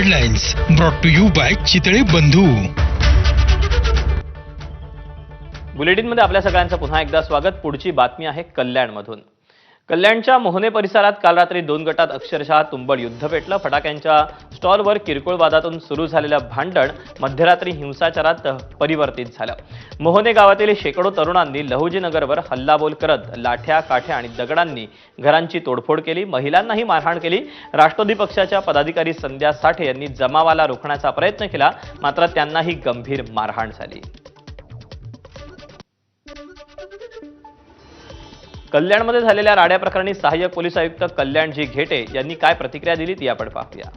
Headlines brought to you by Chitale Bandhu. बुलेटिनमध्ये आपल्या सगळ्यांचं पुन्हा एकदा स्वागत. पुढची बातमी आहे कल्याणमधून. कल्याणच्या मोहने परिसरात काल रात्री 2 गटात अक्षरशः तुंबड युद्ध पेटलं. फटाक्यांच्या स्टॉलवर किरकोळ वादातून सुरू झालेलं भांडण मध्यरात्री हिंसाचारात परिवर्तित झालं. मोहने गावातील शेकडो तरुणांनी लहुजी नगरवर हल्लाबोल करत लाठ्या, काठ्या आणि दगडांनी घरांची तोडफोड केली. महिलांनाही मारहाण केली. राष्ट्रवादी पक्षाच्या पदाधिकारी संध्या साठे यांनी जमावाला रोखण्याचा प्रयत्न केला, मात्र त्यांनाही गंभीर मारहाण झाली. कल्याणमध्ये झालेल्या राड्या प्रकरणी सहाय्यक पोलीस आयुक्त कल्याणजी घेटे यांनी काय प्रतिक्रिया दिली ती आपण पाहूया.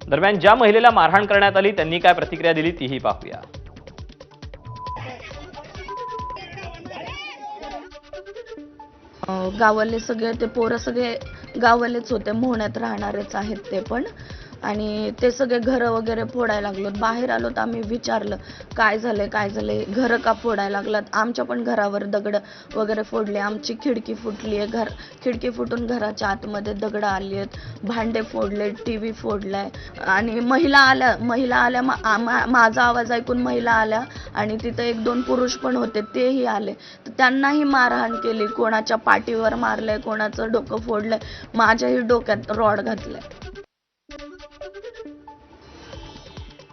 दरम्यान ज्या महिलेला मारहाण करण्यात आली त्यांनी काय प्रतिक्रिया दिली तीही पाहूया. गावाले सगळे ते पोरं सगळे गावालेच होते, मोहण्यात राहणारेच आहेत ते पण. आणि ते सगळे घरं वगैरे फोडायला लागलो. बाहेर आलो तर आम्ही विचारलं काय झालंय, घरं का फोडायला लागलात. आमच्या पण घरावर दगड वगैरे फोडले. आमची खिडकी फुटली आहे, खिडकी फुटून घराच्या आतमध्ये दगड आली आहेत, भांडे फोडले, TV फोडलाय. आणि महिला आल्या माझा आवाज ऐकून महिला आल्या आणि तिथं 1-2 पुरुष पण होते, तेही आले. तर त्यांनाही मारहाण केली. कोणाच्या पाठीवर मारलंय, कोणाचं डोकं फोडलंय, माझ्याही डोक्यात रॉड घातलंय.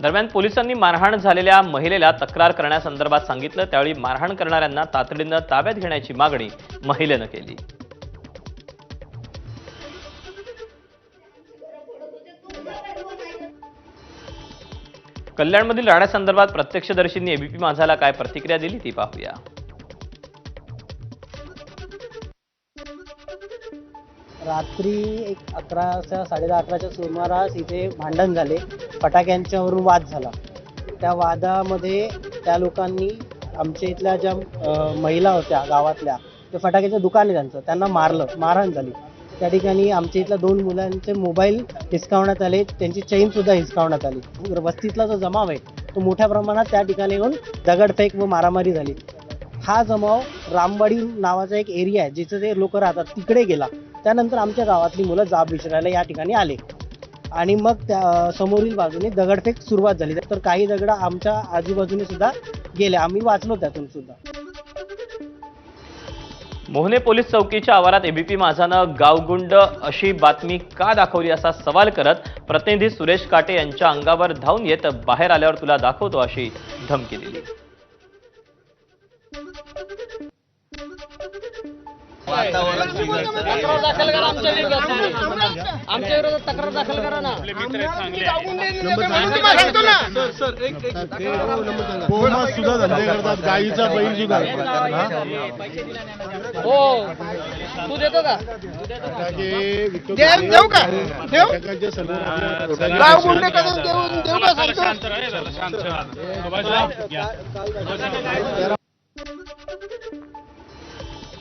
दरम्यान पोलिसांनी मारहाण झालेल्या महिलेला तक्रार करण्यासंदर्भात सांगितलं. त्यावेळी मारहाण करणाऱ्यांना तातडीनं ताब्यात घेण्याची मागणी महिलेनं केली. कल्याणमधील राड्यासंदर्भात प्रत्यक्षदर्शींनी एबीपी माझाला काय प्रतिक्रिया दिली ती पाहूया. रात्री 11 साडेदहा सुमारास इथे भांडण झाले. फटाक्यांच्यावरून वाद झाला. त्या वादामध्ये त्या लोकांनी आमच्या इथल्या ज्या महिला होत्या गावातल्या, ते फटाक्याचं दुकान आहे त्यांचं, त्यांना मारहाण झाली. त्या ठिकाणी आमच्या इथल्या 2 मुलांचे मोबाईल हिसकावण्यात आले, त्यांची चेनसुद्धा हिसकावण्यात आली. वस्तीतला जो जमाव आहे तो मोठ्या प्रमाणात त्या ठिकाणी येऊन दगडफेक व मारामारी झाली. हा जमाव रामवाडी नावाचा एक एरिया आहे जिथे ते लोक राहतात, तिकडे गेला. त्यानंतर आमच्या गावातली मुलं जाब विचारायला या ठिकाणी आले आणि मग त्या समोरील बाजूने दगडफेक सुरुवात झाली. तर काही दगड आमच्या आजूबाजूने सुद्धा गेले, आम्ही वाचलो त्यातून सुद्धा. मोहने पोलीस चौकीच्या आवारात एबीपी माझानं गावगुंड अशी बातमी का दाखवली असा सवाल करत प्रतिनिधी सुरेश काटे यांच्या अंगावर धावून येत बाहेर आल्यावर तुला दाखवतो अशी धमकी दिली. तक्रार दाखल करा आमच्या विरोधात तक्रार दाखल करा ना. सुद्धा धंदे करतात, गाईचा बैल सुद्धा. हो, तू देतो का? देऊ का?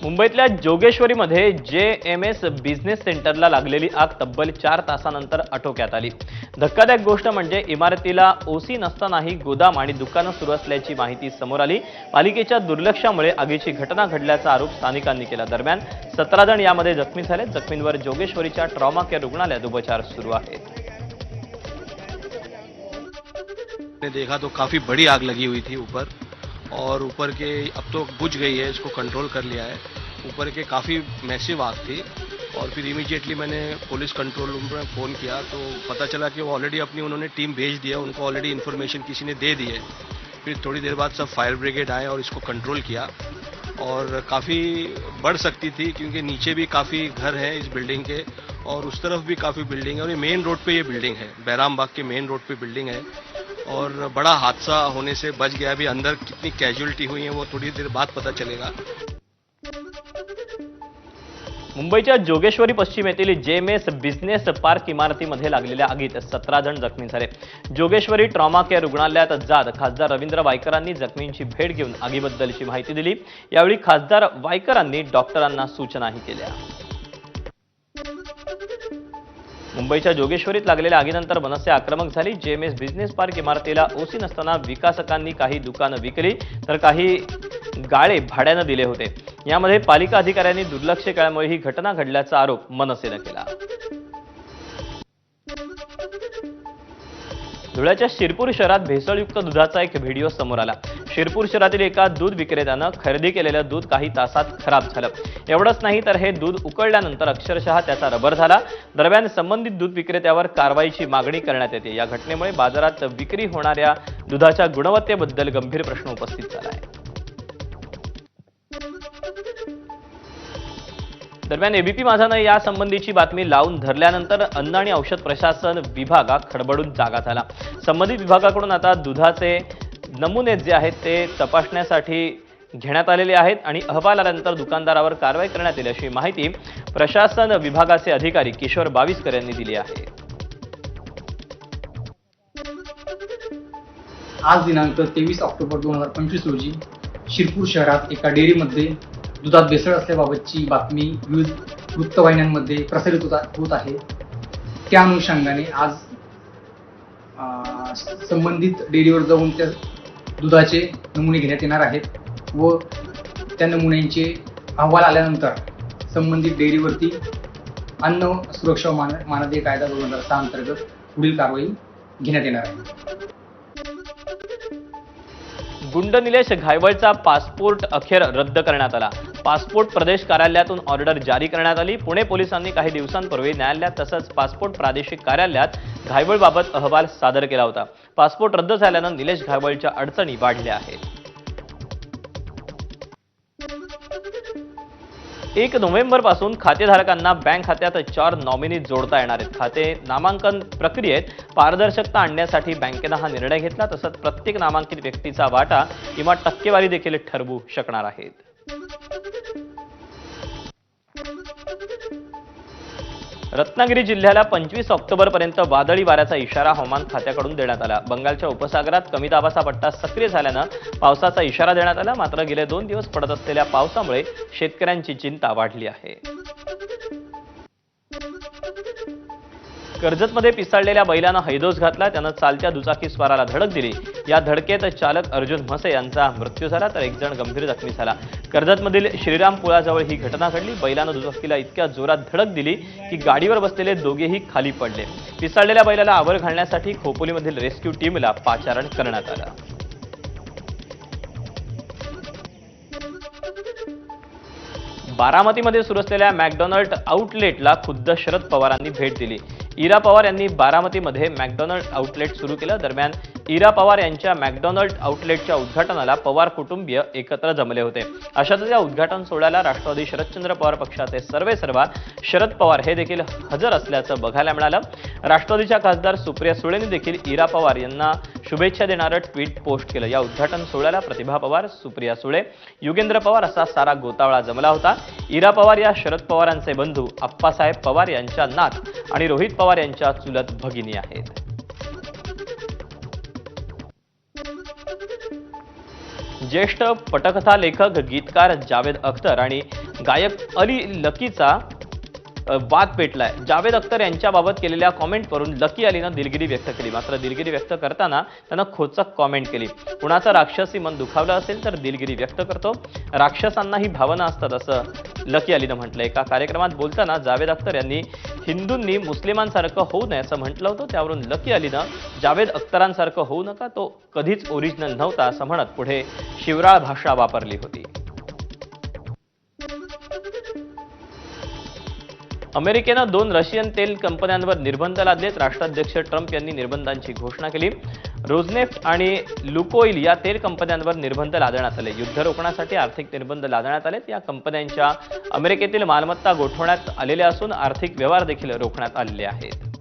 मुंबईतल्या जोगेश्वरीमध्ये JMS बिझनेस सेंटरला लागलेली आग तब्बल 4 तासानंतर आटोक्यात आली. धक्कादायक गोष्ट म्हणजे इमारतीला OC नसतानाही गोदाम आणि दुकानं सुरू असल्याची माहिती समोर आली. पालिकेच्या दुर्लक्षामुळे आगीची घटना घडल्याचा आरोप स्थानिकांनी केला. दरम्यान 17 जण यामध्ये जखमी झाले. जखमींवर जोगेश्वरीच्या ट्रॉमा केअर रुग्णालयात उपचार सुरू आहेत. देखा तो काफी बड़ी आग लगी हुई थी ऊपर, और ऊपर के अब तो बुझ गई है, इसको कंट्रोल कर लिया है. ऊपर के काफ़ी मैसिव आग थी और फिर इमीडिएटली मैंने पुलिस कंट्रोल रूम पर फ़ोन किया तो पता चला कि वो ऑलरेडी अपनी उन्होंने टीम भेज दिया, उनको ऑलरेडी इन्फॉर्मेशन किसी ने दे दी है. फिर थोड़ी देर बाद सब फायर ब्रिगेड आए और इसको कंट्रोल किया. और काफ़ी बढ़ सकती थी क्योंकि नीचे भी काफ़ी घर हैं इस बिल्डिंग के और उस तरफ भी काफ़ी बिल्डिंग है. और ये मेन रोड पे ये बिल्डिंग है, बैराम बाग के मेन रोड पे बिल्डिंग है और बड़ा हादसा होने से बच गया. अभी अंदर कितनी कैजुअलिटी हुई है वो थोड़ी देर बाद पता चलेगा. मुंबईच्या जोगेश्वरी पश्चिमेतील JMS बिझनेस पार्क इमारतीमध्ये लागलेल्या आगीत 17 जण जखमी झाले. जोगेश्वरी ट्रॉमा केअर रुग्णालयात जात खासदार रवींद्र वायकरांनी जखमींची भेट घेऊन आगीबद्दलची माहिती दिली. यावेळी खासदार वायकरांनी डॉक्टरांना सूचनाही केल्या. मुंबईच्या जोगेश्वरीत लागलेल्या आगीनंतर मनसे आक्रमक झाली. जेएमएस बिझनेस पार्क इमारतीला ओसी नसताना विकासकांनी काही दुकानं विकली तर काही गाळे भाड्यानं दिले होते. यामध्ये पालिका अधिकाऱ्यांनी दुर्लक्ष केल्यामुळे ही घटना घडल्याचा आरोप मनसेनं केला. धुळ्याच्या शिरपूर शहरात भेसळयुक्त दुधाचा एक व्हिडिओ समोर आला. शिरपूर शहरातील एका दूध विक्रेत्यानं खरेदी केलेलं दूध काही तासात खराब झालं. एवढंच नाही तर हे दूध उकळल्यानंतर अक्षरशः त्याचा रबर झाला. दरम्यान संबंधित दूध विक्रेत्यावर कारवाईची मागणी करण्यात येते. या घटनेमुळे बाजारात विक्री होणाऱ्या दुधाच्या गुणवत्तेबद्दल गंभीर प्रश्न उपस्थित झाला आहे. दरम्यान एबीपी माझानं यासंबंधीची बातमी लावून धरल्यानंतर अन्न आणि औषध प्रशासन विभाग खडबडून जागा झाला. संबंधित विभागाकडून आता दुधाचे नमुने जे आहेत ते तपासण्यासाठी घेण्यात आलेले आहेत आणि अहवाल आल्यानंतर दुकानदारावर कारवाई करण्यात येईल अशी माहिती प्रशासन विभागाचे अधिकारी किशोर बाविस्कर यांनी दिली आहे. आज दिनांक 23 ऑक्टोबर 2025 रोजी शिरपूर शहरात एका डेअरीमध्ये दुधात भेसळ असल्याबाबतची बातमी विविध वृत्तवाहिन्यांमध्ये प्रसारित होत आहे. त्या अनुषंगाने आज संबंधित डेअरीवर जाऊन त्या दुधाचे नमुने घेण्यात येणार आहेत व त्या नमुन्यांचे अहवाल आल्यानंतर संबंधित डेअरीवरती अन्न सुरक्षा व मानदंड कायदा 2006 अंतर्गत पुढील कारवाई घेण्यात येणार आहे. गुंड निलेश घायवळचा पासपोर्ट अखेर रद्द करण्यात आला. पासपोर्ट प्रदेश कार्यालयातून ऑर्डर जारी करण्यात आली. पुणे पोलिसांनी काही दिवसांपूर्वी न्यायालयात तसंच पासपोर्ट प्रादेशिक कार्यालयात घायवळबाबत अहवाल सादर केला होता. पासपोर्ट रद्द झाल्यानं निलेश घायवळच्या अडचणी वाढल्या आहेत. 1 नोव्हेंबरपासून खातेधारकांना बँक खात्यात 4 नॉमिनी जोडता येणार आहेत. खाते नामांकन प्रक्रियेत पारदर्शकता आणण्यासाठी बँकेनं हा निर्णय घेतला. तसंच प्रत्येक नामांकित व्यक्तीचा वाटा किंवा टक्केवारी देखील ठरवू शकणार आहेत. रत्नागिरी जिल्ह्याला 25 ऑक्टोबरपर्यंत वादळी वाऱ्याचा इशारा हवामान खात्याकडून देण्यात आला. बंगालच्या उपसागरात कमी दाबाचा पट्टा सक्रिय झाल्यानं पावसाचा इशारा देण्यात आला. मात्र गेले 2 दिवस पडत असलेल्या पावसामुळे शेतकऱ्यांची चिंता वाढली आहे. कर्जतमध्ये पिसाळलेल्या बैलानं हैदोस घातला. त्यानं चालत्या दुचाकी स्वाराला धडक दिली. या धडकेत चालक अर्जुन म्हसे यांचा मृत्यू झाला तर एक जण गंभीर जखमी झाला. कर्जतमधील श्रीराम पुलाजवळ ही घटना घडली. बैलानं दुचाकीला इतक्या जोरात धडक दिली की गाडीवर बसलेले दोघेही खाली पडले. पिसाळलेल्या बैलाला आवर घालण्यासाठी खोपोलीमधील रेस्क्यू टीमला पाचारण करण्यात आलं. बारामतीमध्ये सुरू असलेल्या मॅकडॉनल्ड आउटलेटला खुद्द शरद पवारांनी भेट दिली. इरा पवार यांनी बारामतीमध्ये मॅकडॉनल्ड आउटलेट सुरू केलं. दरम्यान इरा पवार यांच्या मॅकडॉनल्ड आउटलेटच्या उद्घाटनाला पवार कुटुंबीय एकत्र जमले होते. अशातच या उद्घाटन सोहळ्याला राष्ट्रवादी शरदचंद्र पवार पक्षाचे सर्वेसर्वा शरद पवार हे देखील हजर असल्याचं बघायला मिळालं. राष्ट्रवादीच्या खासदार सुप्रिया सुळेंनी देखील इरा पवार यांना शुभेच्छा देणारं ट्विट पोस्ट केलं. या उद्घाटन सोहळ्याला प्रतिभा पवार, सुप्रिया सुळे, युगेंद्र पवार असा सारा गोतावळा जमला होता. इरा पवार या शरद पवारांचे बंधू आप्पासाहेब पवार यांच्या नात आणि रोहित पवार यांच्या चुलत भगिनी आहेत. ज्येष्ठ पटकथा लेखक, गीतकार जावेद अख्तर आणि गायक अली लकीचा वाद पेटलाय. जावेद अख्तर यांच्याबाबत केलेल्या कॉमेंटवरून लकी अलीनं दिलगिरी व्यक्त केली. मात्र दिलगिरी व्यक्त करताना त्यानं खोचक कॉमेंट केली. कुणाचं राक्षसी मन दुखावलं असेल तर दिलगिरी व्यक्त करतो. राक्षसांनाही भावना असतात असं लकी अलीनं म्हटलंय. एका कार्यक्रमात बोलताना जावेद अख्तर यांनी हिंदूंनी मुस्लिमांसारखं होऊ नये असं म्हटलं होतं. त्यावरून लकी अलीनं जावेद अख्तरांसारखं होऊ नका, तो कधीच ओरिजिनल नव्हता असं म्हणत पुढे शिवराळ भाषा वापरली होती. अमेरिकेनं 2 रशियन तेल कंपन्यांवर निर्बंध लादलेत. राष्ट्राध्यक्ष ट्रम्प यांनी निर्बंधांची घोषणा केली. रोजनेफ्ट आणि लुकोइल या तेल कंपन्यांवर निर्बंध लादण्यात आले. युद्ध रोखण्यासाठी आर्थिक निर्बंध लादण्यात आलेत. या कंपन्यांच्या अमेरिकेतील मालमत्ता गोठवण्यात आलेल्या असून आर्थिक व्यवहार देखील रोखण्यात आलेले आहेत.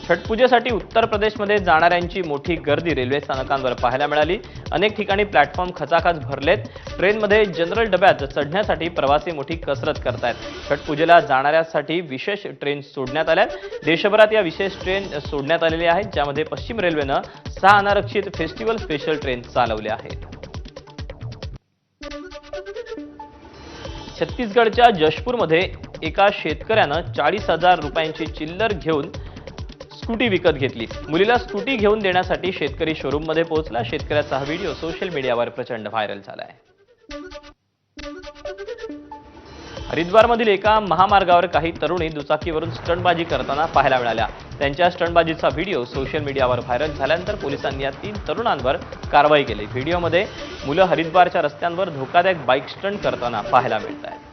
छठपूजेसाठी उत्तर प्रदेशमध्ये जाणाऱ्यांची मोठी गर्दी रेल्वे स्थानकांवर पाहायला मिळाली. अनेक ठिकाणी प्लॅटफॉर्म खचाखच भरलेत. ट्रेनमध्ये जनरल डब्यात चढण्यासाठी प्रवासी मोठी कसरत करतायत. छठपूजेला जाणाऱ्यांसाठी विशेष ट्रेन सोडण्यात आल्या. देशभरात या विशेष ट्रेन सोडण्यात आलेल्या आहेत, ज्यामध्ये पश्चिम रेल्वेनं 6 अनारक्षित फेस्टिवल स्पेशल ट्रेन चालवल्या आहेत. छत्तीसगडच्या जशपूरमध्ये एका शेतकऱ्यानं 40,000 रुपयांची चिल्लर घेऊन स्कूटी विकत घेतली. मुलीला स्कूटी घेऊन देण्यासाठी शेतकरी शोरूममध्ये पोहोचला. शेतकऱ्याचा हा व्हिडिओ सोशल मीडियावर प्रचंड व्हायरल झालाय. हरिद्वारमधील एका महामार्गावर काही तरुणी दुचाकीवरून स्टंटबाजी करताना पाहायला मिळाल्या. त्यांच्या स्टंटबाजीचा व्हिडिओ सोशल मीडियावर व्हायरल झाल्यानंतर पोलिसांनी या 3 तरुणांवर कारवाई केली. व्हिडिओमध्ये मुलं हरिद्वारच्या रस्त्यांवर धोकादायक बाईक स्टंट करताना पाहायला मिळत आहेत.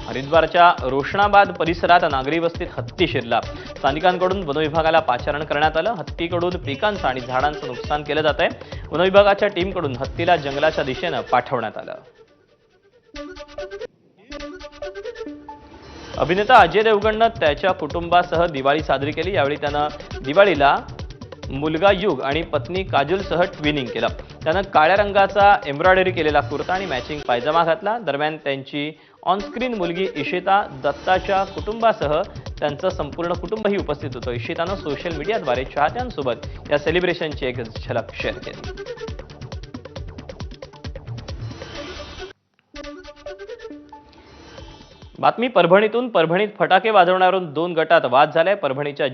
हरिद्वारच्या रोशनाबाद परिसरात नागरी वस्तीत हत्ती शिरला. स्थानिकांकडून वनविभागाला पाचारण करण्यात आलं. हत्तीकडून पिकांचं आणि झाडांचं नुकसान केलं जात आहे. वनविभागाच्या टीमकडून हत्तीला जंगलाच्या दिशेनं पाठवण्यात आलं. अभिनेता अजय देवगणनं त्याच्या कुटुंबासह दिवाळी साजरी केली. यावेळी त्यानं दिवाळीला मुलगा युग आणि पत्नी काजोलसह ट्विनिंग केलं. त्यानं काळ्या रंगाचा एम्ब्रॉयडरी केलेला कुर्ता आणि मॅचिंग पायजमा घातला. दरम्यान त्यांची ऑनस्क्रीन मुलगी इशिता दत्ताच्या कुटुंबासह त्यांचं संपूर्ण कुटुंबही उपस्थित होतं. इशितानं सोशल मीडियाद्वारे चाहत्यांसोबत या सेलिब्रेशनची एक झलक शेअर केली. बातमी परभणीतून. परभणीत फटाके वाजवणाऱ्यावरून 2 गटात वाद झालाय. परभणीच्या